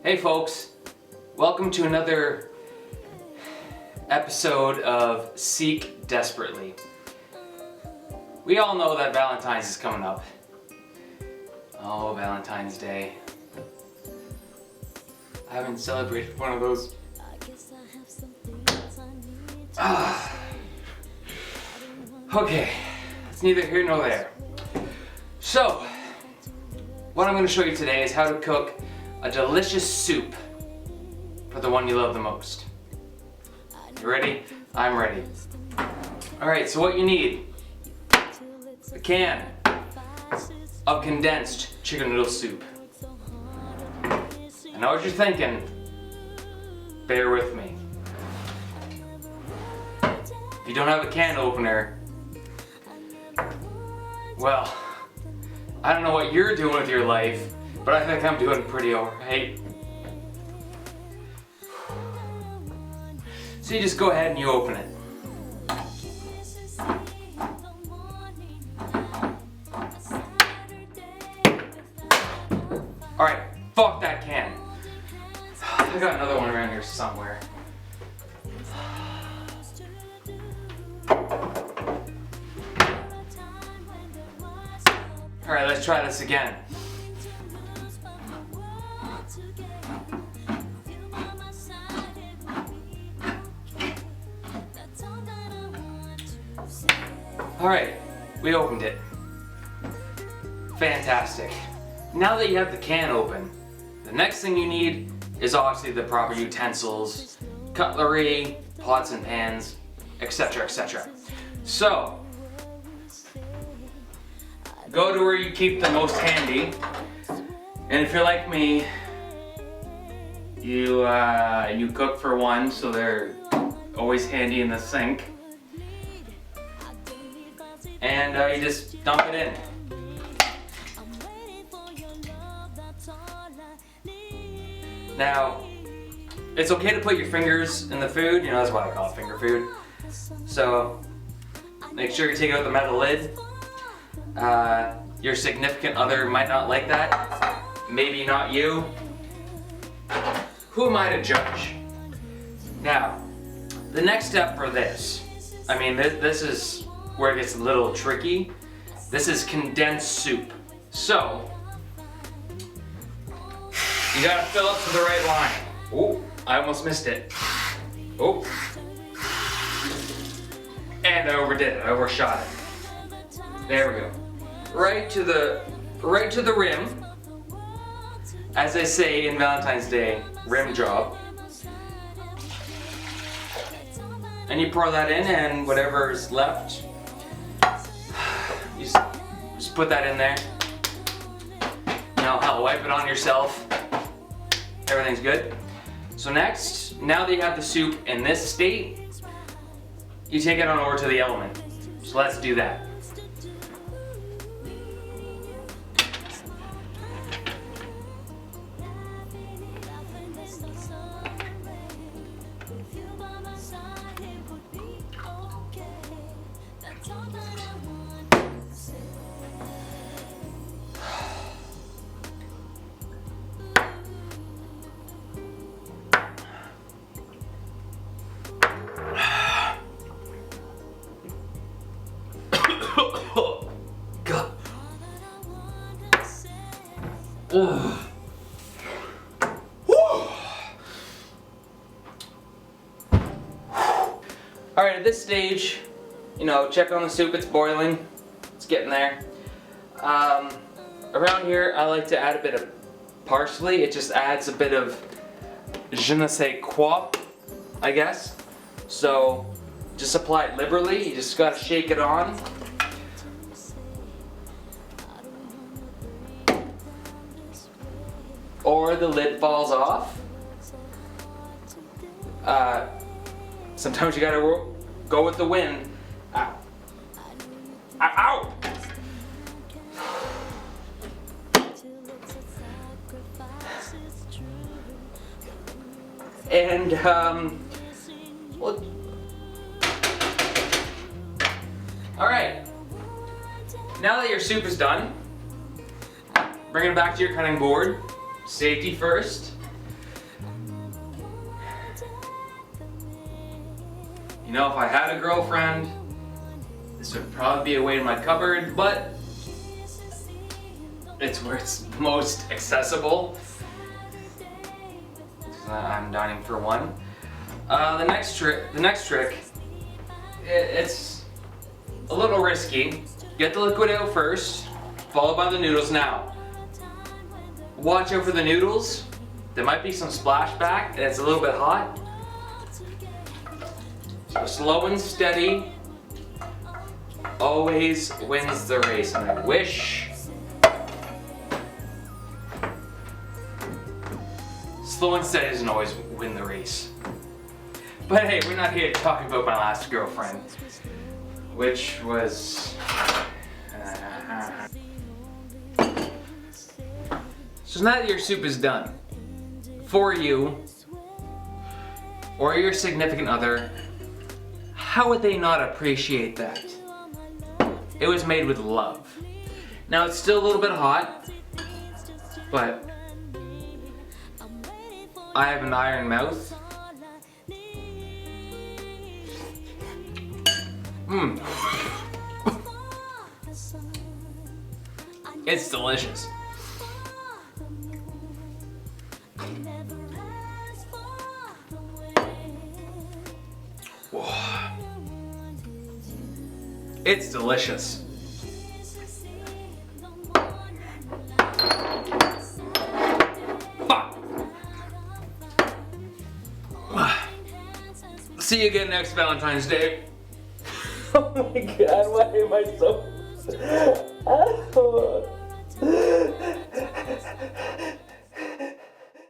Hey folks, welcome to another episode of Seek Desperately. We all know that Valentine's is coming up. Oh, Valentine's Day. I haven't celebrated one of those. Okay, it's neither here nor there. So, what I'm going to show you today is how to cook a delicious soup for the one you love the most. You ready? I'm ready. Alright, so what you need: a can of condensed chicken noodle soup. I know what you're thinking. Bear with me. If you don't have a can opener, well, I don't know what you're doing with your life, but I think I'm doing pretty alright. So you just go ahead and you open it. Alright, fuck that can. I got another one around here somewhere. Alright, let's try this again. Alright, we opened it. Fantastic. Now that you have the can open, the next thing you need is obviously the proper utensils, cutlery, pots and pans, etc., etc. So, go to where you keep the most handy, and if you're like me, you cook for one, so they're always handy in the sink, and you just dump it in. Now, it's okay to put your fingers in the food, you know, that's why I call it finger food. So, make sure you take out the metal lid. Your significant other might not like that. Maybe not you. Who am I to judge? Now, the next step for this, I mean, this is where it gets a little tricky. This is condensed soup. So, you gotta fill up to the right line. Oh, I almost missed it. Oh. And I overdid it, I overshot it. There we go. Right to the rim. As they say in Valentine's Day, rim job. And you pour that in, and whatever's left, you just put that in there. You know how to wipe it on yourself. Everything's good. So next, now that you have the soup in this state, you take it on over to the element. So let's do that. God. Alright, at this stage, you know, check on the soup, it's boiling, it's getting there. Around here, I like to add a bit of parsley. It just adds a bit of je ne sais quoi, I guess. So, just apply it liberally, you just gotta shake it on. Or the lid falls off. Sometimes you gotta go with the wind. Ow. Ow! And, well, alright. Now that your soup is done, bring it back to your cutting board. Safety first. You know, if I had a girlfriend, this would probably be away in my cupboard, but it's where it's most accessible. I'm dining for one. The next trick, it's a little risky. Get the liquid out first, followed by the noodles. Now, watch out for the noodles. There might be some splashback, and it's a little bit hot. So slow and steady always wins the race, and I wish. Slow and steady doesn't always win the race. But hey, we're not here to talk about my last girlfriend, which was... So now that your soup is done, for you, or your significant other, how would they not appreciate that? It was made with love. Now it's still a little bit hot, but I have an iron mouth. It's delicious. Whoa. It's delicious. Fuck. See you again next Valentine's Day. Oh my god, why am I so...